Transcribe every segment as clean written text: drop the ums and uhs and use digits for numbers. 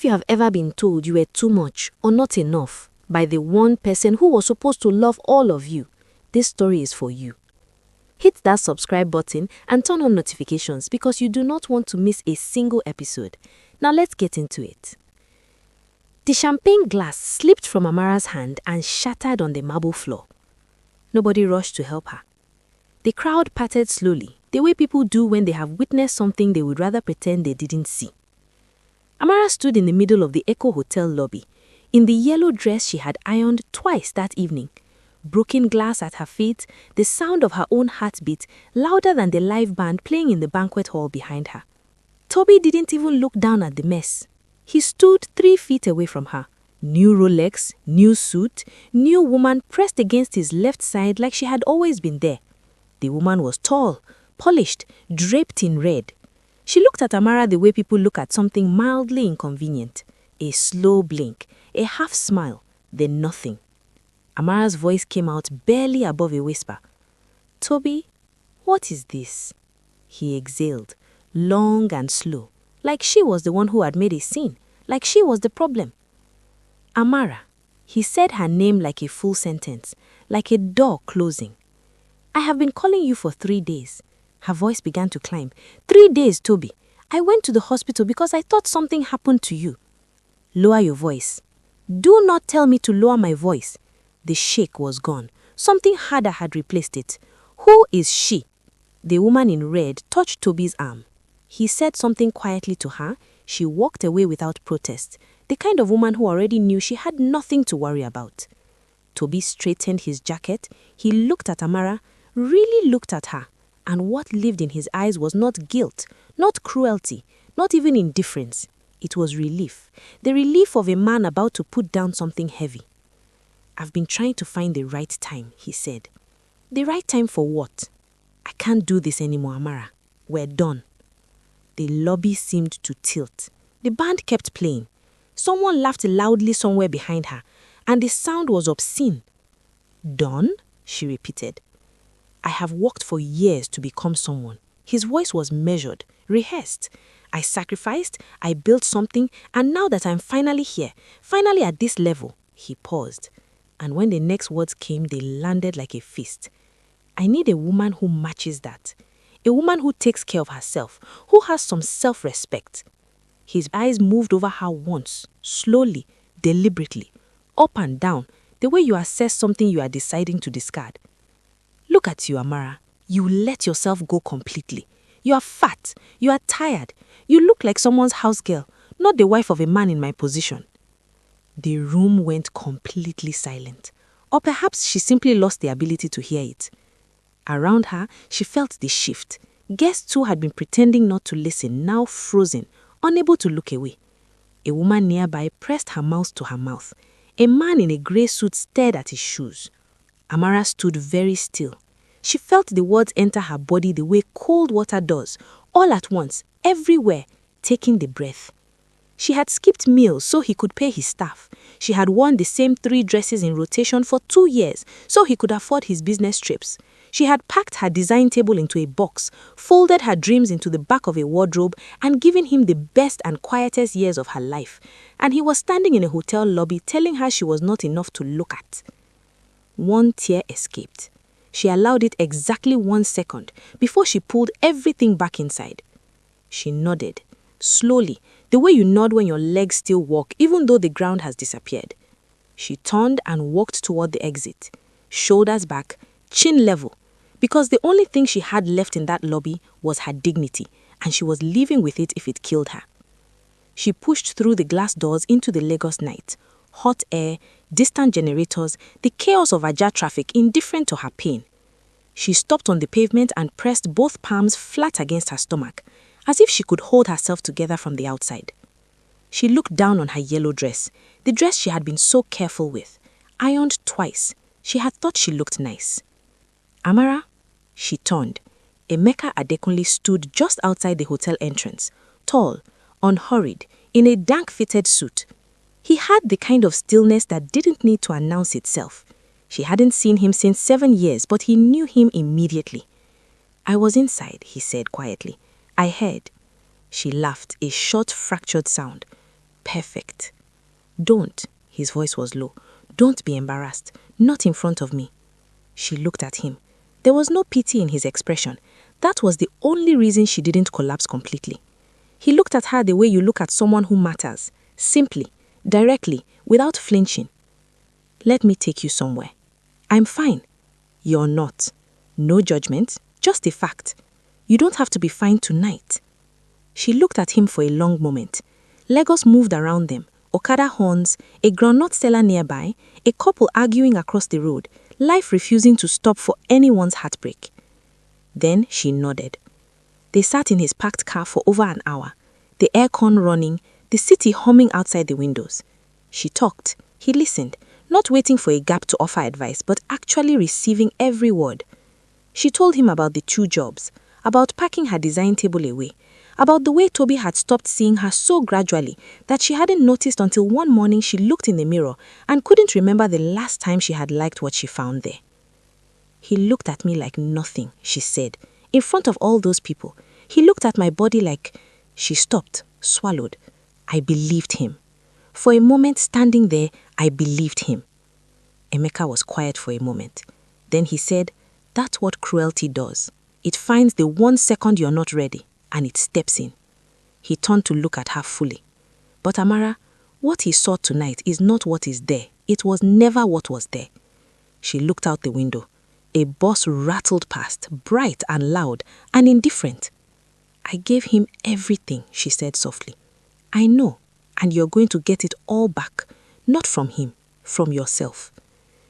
you have ever been told you were too much or not enough by the one person who was supposed to love all of you, this story is for you. Hit that subscribe button and turn on notifications because you do not want to miss a single episode. Now let's get into it. The champagne glass slipped from Amara's hand and shattered on the marble floor. Nobody rushed to help her. The crowd parted slowly, the way people do when they have witnessed something they would rather pretend they didn't see. Amara stood in the middle of the Echo Hotel lobby, in the yellow dress she had ironed twice that evening. Broken glass at her feet, the sound of her own heartbeat louder than the live band playing in the banquet hall behind her. Toby didn't even look down at the mess. He stood 3 feet away from her. New Rolex, new suit, new woman pressed against his left side like she had always been there. The woman was tall, polished, draped in red. She looked at Amara the way people look at something mildly inconvenient. A slow blink, a half smile, then nothing. Amara's voice came out barely above a whisper. "Toby, what is this?" He exhaled, long and slow, like she was the one who had made a scene, like she was the problem. "Amara," he said her name like a full sentence, like a door closing. "I have been calling you for 3 days. Her voice began to climb. 3 days, Toby. I went to the hospital because I thought something happened to you." "Lower your voice." "Do not tell me to lower my voice." The shake was gone. Something harder had replaced it. "Who is she?" The woman in red touched Toby's arm. He said something quietly to her. She walked away without protest, the kind of woman who already knew she had nothing to worry about. Toby straightened his jacket. He looked at Amara, really looked at her. And what lived in his eyes was not guilt, not cruelty, not even indifference. It was relief, the relief of a man about to put down something heavy. "I've been trying to find the right time," he said. "The right time for what?" "I can't do this anymore, Amara. We're done." The lobby seemed to tilt. The band kept playing. Someone laughed loudly somewhere behind her, and the sound was obscene. "Done?" she repeated. "I have worked for years to become someone." His voice was measured, rehearsed. "I sacrificed, I built something, and now that I'm finally here, finally at this level," he paused. And when the next words came, they landed like a fist. "I need a woman who matches that. A woman who takes care of herself, who has some self-respect." His eyes moved over her once, slowly, deliberately, up and down, the way you assess something you are deciding to discard. "Look at you, Amara. You let yourself go completely. You are fat. You are tired. You look like someone's house girl, not the wife of a man in my position." The room went completely silent. Or perhaps she simply lost the ability to hear it. Around her, she felt the shift. Guests who had been pretending not to listen, now frozen, unable to look away. A woman nearby pressed her mouth to her mouth. A man in a grey suit stared at his shoes. Amara stood very still. She felt the words enter her body the way cold water does, all at once, everywhere, taking the breath. She had skipped meals so he could pay his staff. She had worn the same 3 dresses in rotation for 2 years so he could afford his business trips. She had packed her design table into a box, folded her dreams into the back of a wardrobe, and given him the best and quietest years of her life. And he was standing in a hotel lobby telling her she was not enough to look at. One tear escaped. She allowed it exactly 1 second before she pulled everything back inside. She nodded, slowly, the way you nod when your legs still walk even though the ground has disappeared. She turned and walked toward the exit, shoulders back, chin level, because the only thing she had left in that lobby was her dignity, and she was leaving with it if it killed her. She pushed through the glass doors into the Lagos night. Hot air, distant generators, the chaos of Ajah traffic indifferent to her pain. She stopped on the pavement and pressed both palms flat against her stomach, as if she could hold herself together from the outside. She looked down on her yellow dress, the dress she had been so careful with. Ironed twice, she had thought she looked nice. "Amara?" She turned. Emeka Adekunle stood just outside the hotel entrance, tall, unhurried, in a dank-fitted suit. He had the kind of stillness that didn't need to announce itself. She hadn't seen him since 7 years, but he knew him immediately. "I was inside," he said quietly. "I heard." She laughed, a short, fractured sound. perfect. Don't, his voice was low. Don't be embarrassed. Not in front of me. She looked at him. There was no pity in his expression. That was the only reason she didn't collapse completely. He looked at her the way you look at someone who matters. Simply, directly, without flinching. Let me take you somewhere. I'm fine. You're not. No judgment, just a fact. You don't have to be fine tonight. She looked at him for a long moment. Lagos moved around them. Okada horns, a groundnut seller nearby, a couple arguing across the road, life refusing to stop for anyone's heartbreak. Then she nodded. They sat in his packed car for over an hour, the aircon running, the city humming outside the windows. She talked. He listened, not waiting for a gap to offer advice, but actually receiving every word. She told him about the 2 jobs, about packing her design table away, about the way Toby had stopped seeing her so gradually that she hadn't noticed until one morning she looked in the mirror and couldn't remember the last time she had liked what she found there. He looked at me like nothing, she said, in front of all those people. He looked at my body like... She stopped, swallowed. I believed him. For a moment standing there, I believed him. Emeka was quiet for a moment. Then he said, that's what cruelty does. It finds the 1 second you're not ready, and it steps in. He turned to look at her fully. But Amara, what he saw tonight is not what is there. It was never what was there. She looked out the window. A bus rattled past, bright and loud and indifferent. I gave him everything, she said softly. I know, and you're going to get it all back. Not from him, from yourself.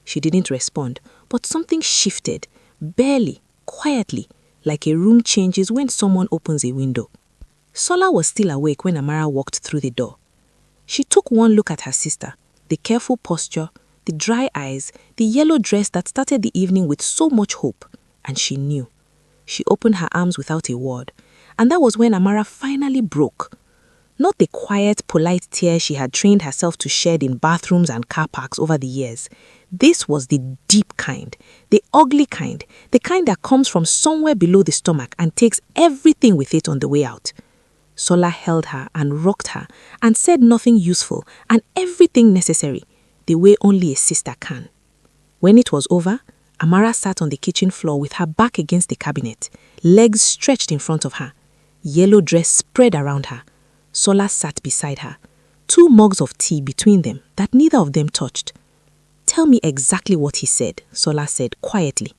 She didn't respond, but something shifted, barely, quietly, like a room changes when someone opens a window. Sola was still awake when Amara walked through the door. She took one look at her sister, the careful posture, the dry eyes, the yellow dress that started the evening with so much hope, and she knew. She opened her arms without a word, and that was when Amara finally broke. Not the quiet, polite tears she had trained herself to shed in bathrooms and car parks over the years. This was the deep kind, the ugly kind, the kind that comes from somewhere below the stomach and takes everything with it on the way out. Sola held her and rocked her and said nothing useful and everything necessary, the way only a sister can. When it was over, Amara sat on the kitchen floor with her back against the cabinet, legs stretched in front of her, yellow dress spread around her. Sola sat beside her, 2 mugs of tea between them that neither of them touched. Tell me exactly what he said, Sola said quietly.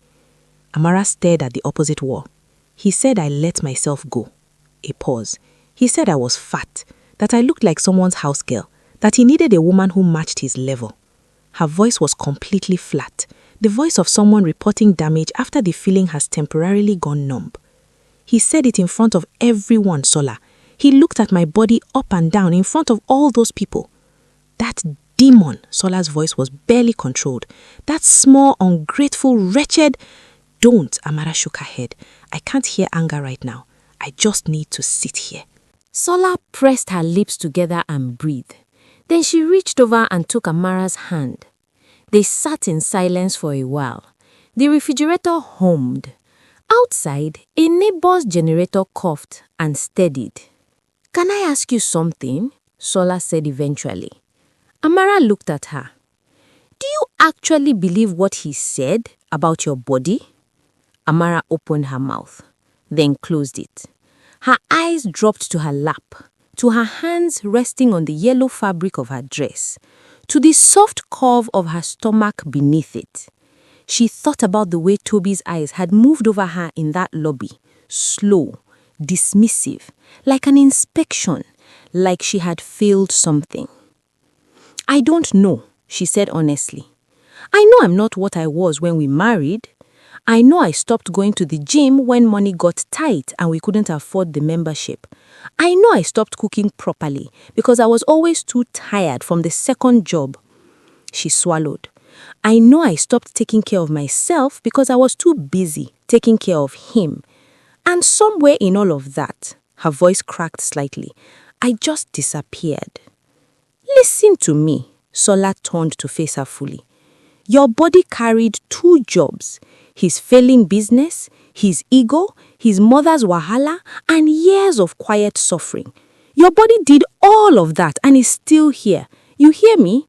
Amara stared at the opposite wall. He said I let myself go. A pause. He said I was fat, that I looked like someone's house girl, that he needed a woman who matched his level. Her voice was completely flat, the voice of someone reporting damage after the feeling has temporarily gone numb. He said it in front of everyone, Sola. He looked at my body up and down in front of all those people. That demon, Sola's voice was barely controlled. That small, ungrateful, wretched... Don't, Amara shook her head. I can't hear anger right now. I just need to sit here. Sola pressed her lips together and breathed. Then she reached over and took Amara's hand. They sat in silence for a while. The refrigerator hummed. Outside, a neighbor's generator coughed and steadied. Can I ask you something? Sola said eventually. Amara looked at her. Do you actually believe what he said about your body? Amara opened her mouth, then closed it. Her eyes dropped to her lap, to her hands resting on the yellow fabric of her dress, to the soft curve of her stomach beneath it. She thought about the way Toby's eyes had moved over her in that lobby, slow, dismissive, like an inspection, like she had failed something. I don't know, she said honestly. I know I'm not what I was when we married. I know I stopped going to the gym when money got tight and we couldn't afford the membership. I know I stopped cooking properly because I was always too tired from the second job. She swallowed. I know I stopped taking care of myself because I was too busy taking care of him. And somewhere in all of that, her voice cracked slightly, I just disappeared. Listen to me, Sola turned to face her fully. Your body carried 2 jobs, his failing business, his ego, his mother's wahala, and years of quiet suffering. Your body did all of that and is still here. You hear me?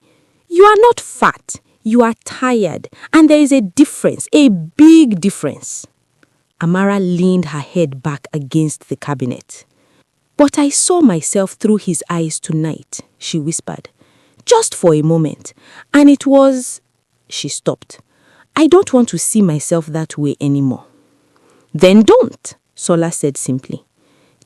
You are not fat. You are tired. And there is a difference, a big difference. Amara leaned her head back against the cabinet. But I saw myself through his eyes tonight, she whispered. Just for a moment. And it was... She stopped. I don't want to see myself that way anymore. Then don't, Solace said simply.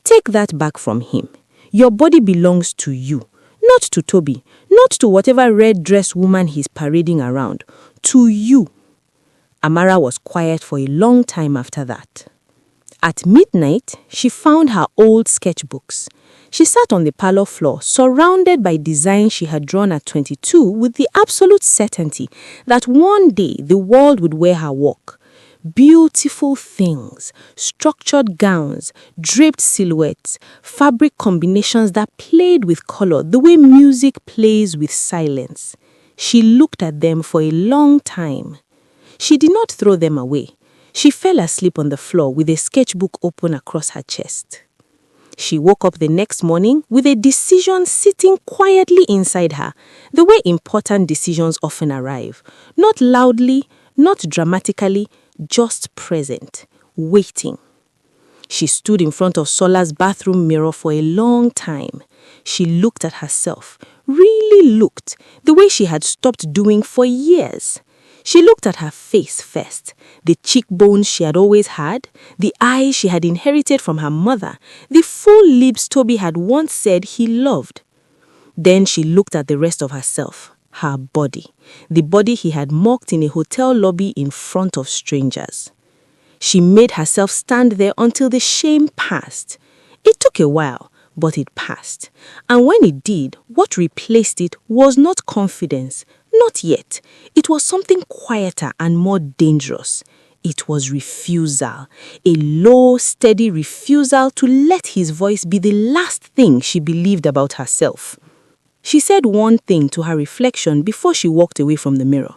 Take that back from him. Your body belongs to you, not to Toby, not to whatever red-dressed woman he's parading around. To you. Amara was quiet for a long time after that. At midnight, she found her old sketchbooks. She sat on the parlor floor, surrounded by designs she had drawn at 22 with the absolute certainty that one day the world would wear her work. Beautiful things, structured gowns, draped silhouettes, fabric combinations that played with color the way music plays with silence. She looked at them for a long time. She did not throw them away. She fell asleep on the floor with a sketchbook open across her chest. She woke up the next morning with a decision sitting quietly inside her, the way important decisions often arrive. Not loudly, not dramatically, just present, waiting. She stood in front of Sola's bathroom mirror for a long time. She looked at herself, really looked, the way she had stopped doing for years. She looked at her face first, the cheekbones she had always had, the eyes she had inherited from her mother, the full lips Toby had once said he loved. Then she looked at the rest of herself, her body, the body he had mocked in a hotel lobby in front of strangers. She made herself stand there until the shame passed. It took a while, but it passed. And when it did, what replaced it was not confidence. Not yet. It was something quieter and more dangerous. It was refusal. A low, steady refusal to let his voice be the last thing she believed about herself. She said one thing to her reflection before she walked away from the mirror.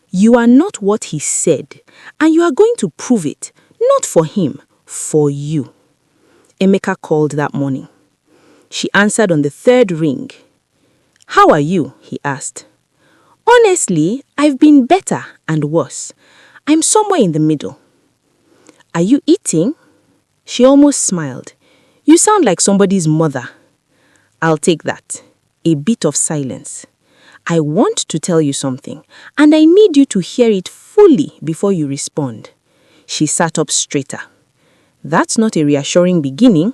You are not what he said, and you are going to prove it, not for him, for you. Emeka called that morning. She answered on the third ring. How are you? He asked. Honestly, I've been better and worse. I'm somewhere in the middle. Are you eating? She almost smiled. You sound like somebody's mother. I'll take that. A bit of silence. I want to tell you something, and I need you to hear it fully before you respond. She sat up straighter. That's not a reassuring beginning.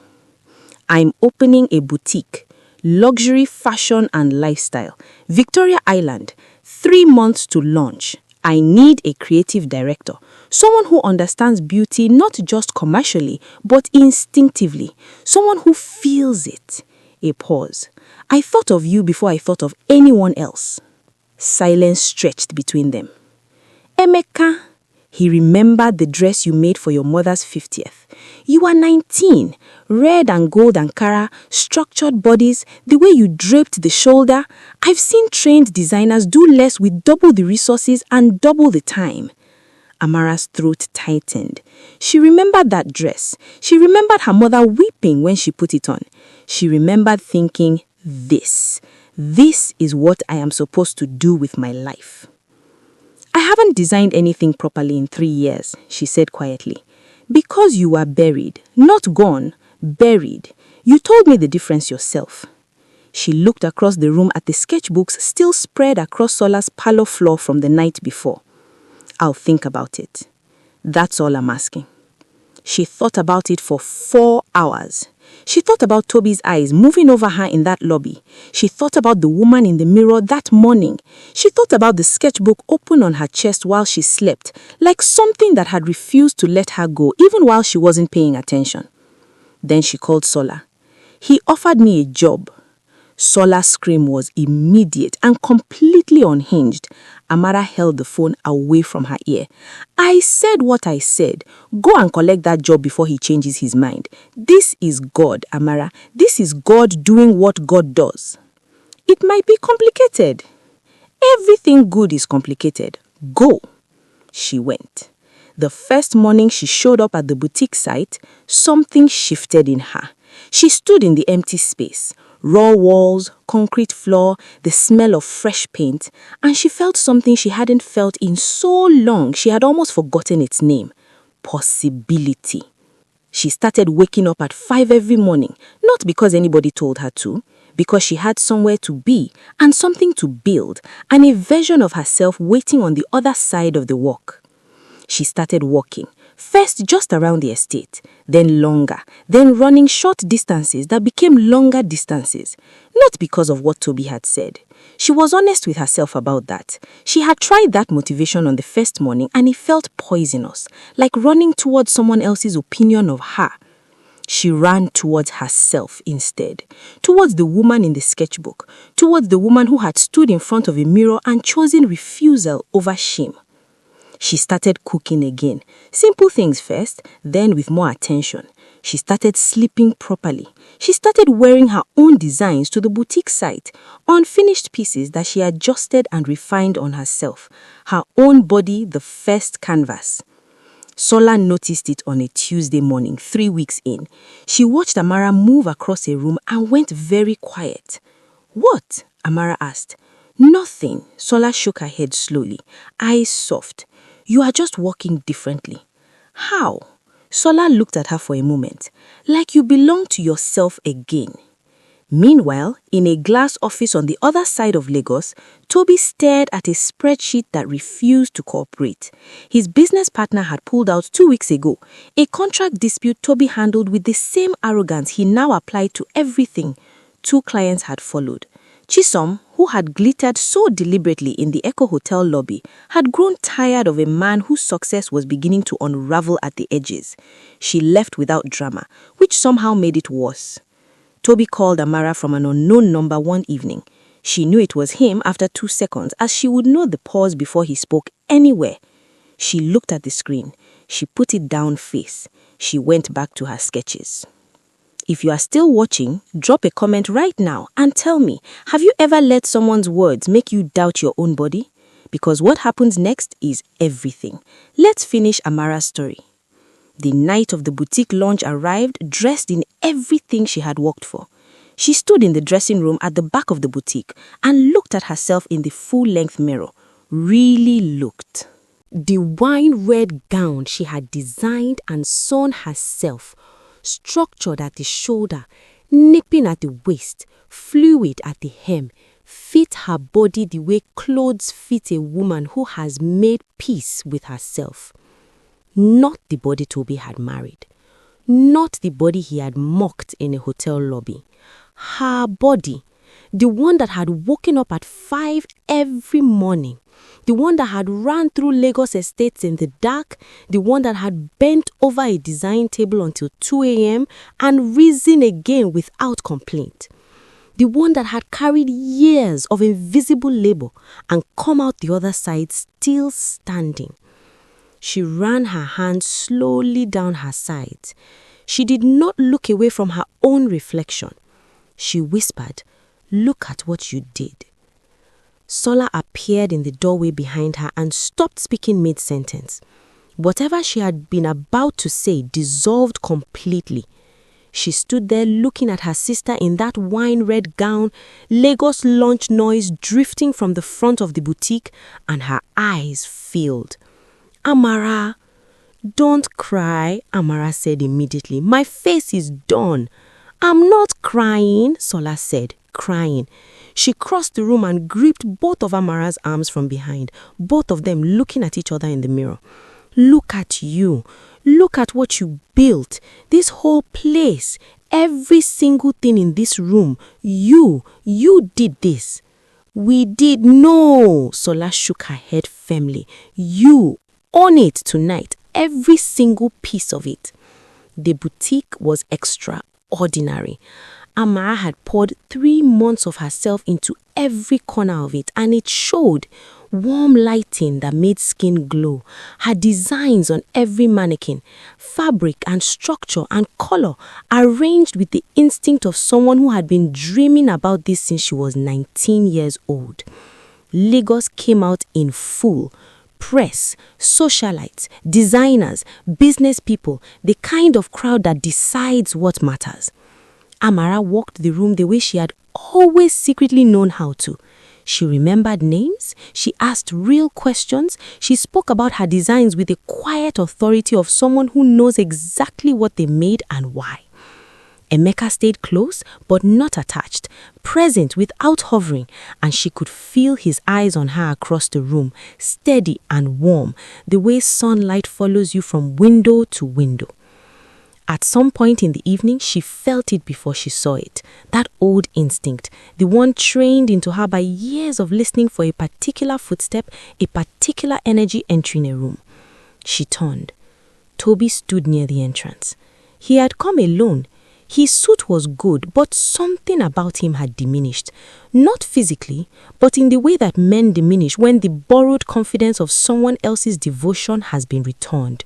I'm opening a boutique, luxury fashion and lifestyle, Victoria Island, 3 months to launch. I need a creative director, someone who understands beauty not just commercially, but instinctively, someone who feels it. A pause. I thought of you before I thought of anyone else. Silence stretched between them. Emeka, he remembered the dress you made for your mother's 50th. You were 19, red and gold Ankara, structured bodies, the way you draped the shoulder. I've seen trained designers do less with double the resources and double the time. Amara's throat tightened. She remembered that dress. She remembered her mother weeping when she put it on. She remembered thinking, this is what I am supposed to do with my life. I haven't designed anything properly in 3 years, she said quietly. Because you were buried, not gone, buried. You told me the difference yourself. She looked across the room at the sketchbooks still spread across Sola's parlor floor from the night before. I'll think about it. That's all I'm asking. She thought about it for 4 hours. She thought about Toby's eyes moving over her in that lobby. She thought about the woman in the mirror that morning. She thought about the sketchbook open on her chest while she slept, like something that had refused to let her go even while she wasn't paying attention. Then she called Sola. He offered me a job. Sola's scream was immediate and completely unhinged. Amara held the phone away from her ear. I said what I said. Go and collect that job before he changes his mind. This is God, Amara. This is God doing what God does. It might be complicated. Everything good is complicated. Go. She went. The first morning she showed up at the boutique site, something shifted in her. She stood in the empty space, raw walls, concrete floor, the smell of fresh paint, and she felt something she hadn't felt in so long she had almost forgotten its name: possibility. She started waking up at 5 every morning, not because anybody told her to, because she had somewhere to be and something to build, and a version of herself waiting on the other side of the walk. She started walking, first just around the estate, then longer, then running short distances that became longer distances, not because of what Toby had said. She was honest with herself about that. She had tried that motivation on the first morning and it felt poisonous, like running towards someone else's opinion of her. She ran towards herself instead, towards the woman in the sketchbook, towards the woman who had stood in front of a mirror and chosen refusal over shame. She started cooking again. Simple things first, then with more attention. She started sleeping properly. She started wearing her own designs to the boutique site, unfinished pieces that she adjusted and refined on herself. Her own body, the first canvas. Sola noticed it on a Tuesday morning, 3 weeks in. She watched Amara move across a room and went very quiet. "What?" Amara asked. "Nothing." Sola shook her head slowly, eyes soft. "You are just walking differently." "How?" Sola looked at her for a moment. "Like you belong to yourself again." Meanwhile, in a glass office on the other side of Lagos, Toby stared at a spreadsheet that refused to cooperate. His business partner had pulled out 2 weeks ago, a contract dispute Toby handled with the same arrogance he now applied to everything. 2 clients had followed. Chisom, who had glittered so deliberately in the Echo Hotel lobby, had grown tired of a man whose success was beginning to unravel at the edges. She left without drama, which somehow made it worse. Toby called Amara from an unknown number one evening. She knew it was him after 2 seconds, as she would know the pause before he spoke anywhere. She looked at the screen. She put it down face. She went back to her sketches. If you are still watching, drop a comment right now and tell me, have you ever let someone's words make you doubt your own body? Because what happens next is everything. Let's finish Amara's story. The night of the boutique launch arrived, dressed in everything she had worked for. She stood in the dressing room at the back of the boutique and looked at herself in the full-length mirror. Really looked. The wine red gown she had designed and sewn herself, structured at the shoulder, nipping at the waist, fluid at the hem, fit her body the way clothes fit a woman who has made peace with herself. Not the body Toby had married. Not the body he had mocked in a hotel lobby. Her body, the one that had woken up at 5 every morning, the one that had ran through Lagos estates in the dark, the one that had bent over a design table until 2 a.m. and risen again without complaint, the one that had carried years of invisible labor and come out the other side still standing. She ran her hand slowly down her sides. She did not look away from her own reflection. She whispered, "Look at what you did." Sola appeared in the doorway behind her and stopped speaking mid-sentence. Whatever she had been about to say dissolved completely. She stood there looking at her sister in that wine-red gown, Lagos lunch noise drifting from the front of the boutique, and her eyes filled. "Amara." "Don't cry," Amara said immediately. "My face is done." "I'm not crying," Sola said, crying. She crossed the room and gripped both of Amara's arms from behind, both of them looking at each other in the mirror. "Look at you. Look at what you built. This whole place. Every single thing in this room. You did this." "We did." "No." Sola shook her head firmly. "You own it tonight. Every single piece of it." The boutique was extraordinary. Amara had poured 3 months of herself into every corner of it, and it showed. Warm lighting that made skin glow, her designs on every mannequin, fabric and structure and color arranged with the instinct of someone who had been dreaming about this since she was 19 years old. Lagos came out in full. Press, socialites, designers, business people, the kind of crowd that decides what matters. Amara walked the room the way she had always secretly known how to. She remembered names, she asked real questions, she spoke about her designs with the quiet authority of someone who knows exactly what they made and why. Emeka stayed close but not attached, present without hovering, and she could feel his eyes on her across the room, steady and warm, the way sunlight follows you from window to window. At some point in the evening, she felt it before she saw it. That old instinct, the one trained into her by years of listening for a particular footstep, a particular energy entering a room. She turned. Toby stood near the entrance. He had come alone. His suit was good, but something about him had diminished. Not physically, but in the way that men diminish when the borrowed confidence of someone else's devotion has been returned.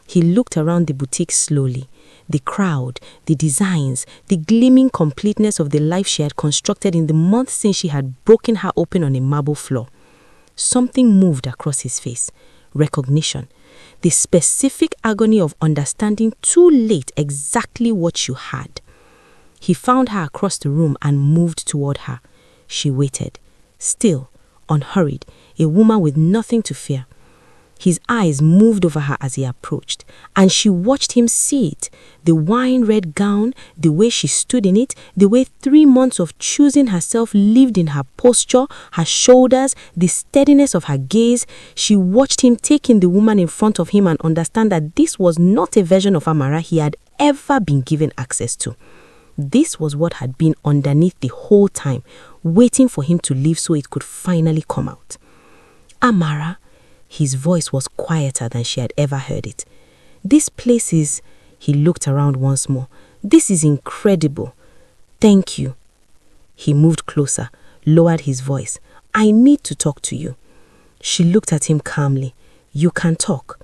He looked around the boutique slowly. The crowd, the designs, the gleaming completeness of the life she had constructed in the months since she had broken her open on a marble floor. Something moved across his face. Recognition. The specific agony of understanding too late exactly what you had. He found her across the room and moved toward her. She waited. Still, unhurried, a woman with nothing to fear. His eyes moved over her as he approached, and she watched him see it. The wine-red gown, the way she stood in it, the way 3 months of choosing herself lived in her posture, her shoulders, the steadiness of her gaze. She watched him take in the woman in front of him and understand that this was not a version of Amara he had ever been given access to. This was what had been underneath the whole time, waiting for him to leave so it could finally come out. Amara. His voice was quieter than she had ever heard it. This place is... He looked around once more. This is incredible. Thank you. He moved closer, lowered his voice. I need to talk to you. She looked at him calmly. You can talk.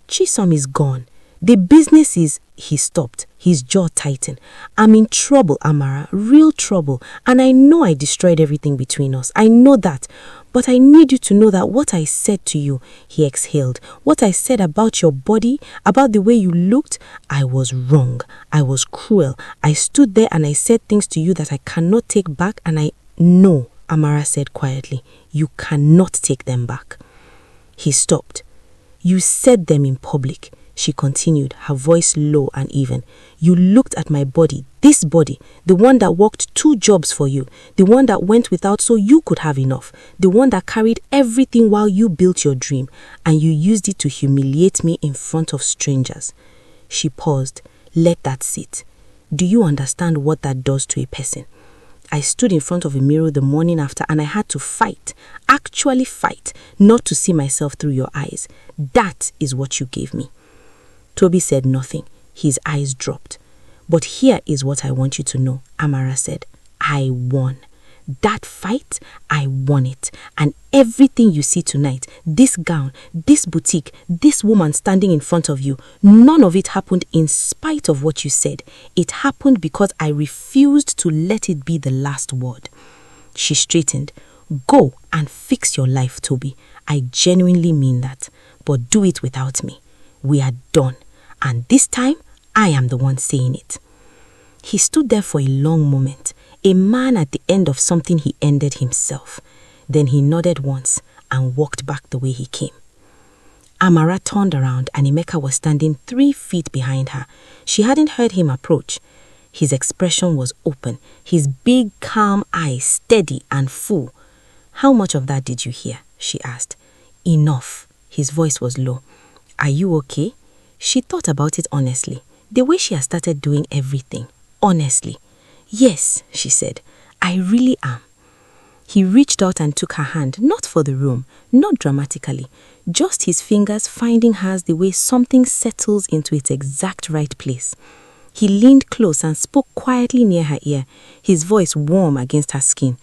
Chisom is gone. The business is... He stopped. His jaw tightened. I'm in trouble, Amara. Real trouble. And I know I destroyed everything between us. I know that. But I need you to know that what I said to you, he exhaled, what I said about your body, about the way you looked, I was wrong. I was cruel. I stood there and I said things to you that I cannot take back, and I know, Amara said quietly, you cannot take them back. He stopped. You said them in public. She continued, her voice low and even. You looked at my body, this body, the one that worked 2 jobs for you, the one that went without so you could have enough, the one that carried everything while you built your dream, and you used it to humiliate me in front of strangers. She paused. Let that sit. Do you understand what that does to a person? I stood in front of a mirror the morning after and I had to fight, actually fight, not to see myself through your eyes. That is what you gave me. Toby said nothing. His eyes dropped. But here is what I want you to know, Amara said. I won. That fight, I won it. And everything you see tonight, this gown, this boutique, this woman standing in front of you, none of it happened in spite of what you said. It happened because I refused to let it be the last word. She straightened. Go and fix your life, Toby. I genuinely mean that. But do it without me. We are done. And this time, I am the one saying it. He stood there for a long moment, a man at the end of something he ended himself. Then he nodded once and walked back the way he came. Amara turned around and Emeka was standing 3 feet behind her. She hadn't heard him approach. His expression was open, his big, calm eyes steady and full. How much of that did you hear? She asked. Enough. His voice was low. Are you okay? She thought about it honestly, the way she had started doing everything, honestly. Yes, she said, I really am. He reached out and took her hand, not for the room, not dramatically, just his fingers finding hers the way something settles into its exact right place. He leaned close and spoke quietly near her ear, his voice warm against her skin.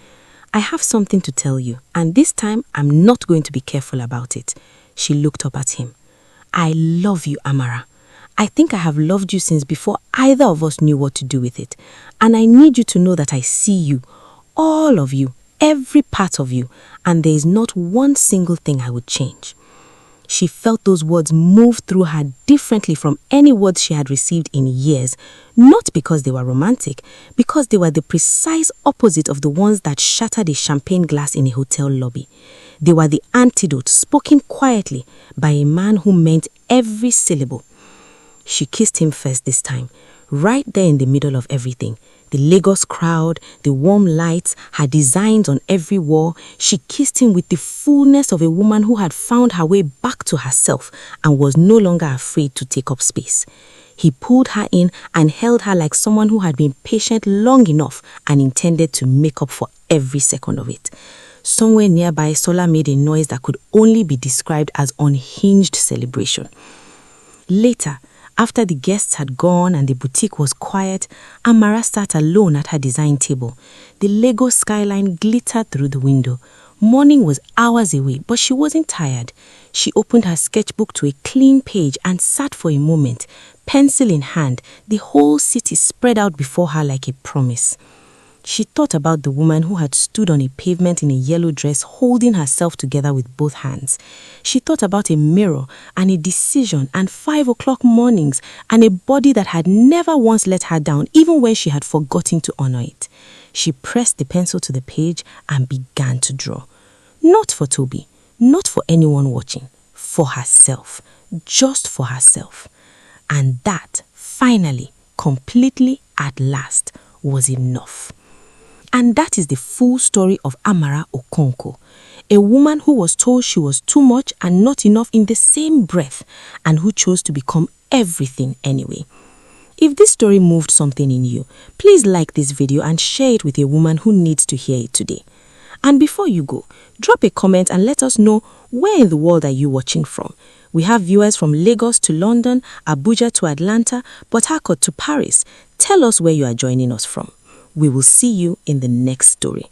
I have something to tell you, and this time I'm not going to be careful about it. She looked up at him. I love you, Amara. I think I have loved you since before either of us knew what to do with it. And I need you to know that I see you, all of you, every part of you, and there is not one single thing I would change. She felt those words move through her differently from any words she had received in years, not because they were romantic, because they were the precise opposite of the ones that shattered a champagne glass in a hotel lobby. They were the antidote spoken quietly by a man who meant every syllable. She kissed him first this time, right there in the middle of everything. The Lagos crowd, the warm lights, her designs on every wall. She kissed him with the fullness of a woman who had found her way back to herself and was no longer afraid to take up space. He pulled her in and held her like someone who had been patient long enough and intended to make up for every second of it. Somewhere nearby, Sola made a noise that could only be described as unhinged celebration. Later, after the guests had gone and the boutique was quiet, Amara sat alone at her design table. The Lagos skyline glittered through the window. Morning was hours away, but she wasn't tired. She opened her sketchbook to a clean page and sat for a moment, pencil in hand, the whole city spread out before her like a promise. She thought about the woman who had stood on a pavement in a yellow dress holding herself together with both hands. She thought about a mirror and a decision and 5 o'clock mornings and a body that had never once let her down even when she had forgotten to honor it. She pressed the pencil to the page and began to draw. Not for Toby, not for anyone watching, for herself, just for herself. And that, finally, completely at last, was enough. And that is the full story of Amara Okonkwo, a woman who was told she was too much and not enough in the same breath, and who chose to become everything anyway. If this story moved something in you, please like this video and share it with a woman who needs to hear it today. And before you go, drop a comment and let us know where in the world are you watching from. We have viewers from Lagos to London, Abuja to Atlanta, Port Harcourt to Paris. Tell us where you are joining us from. We will see you in the next story.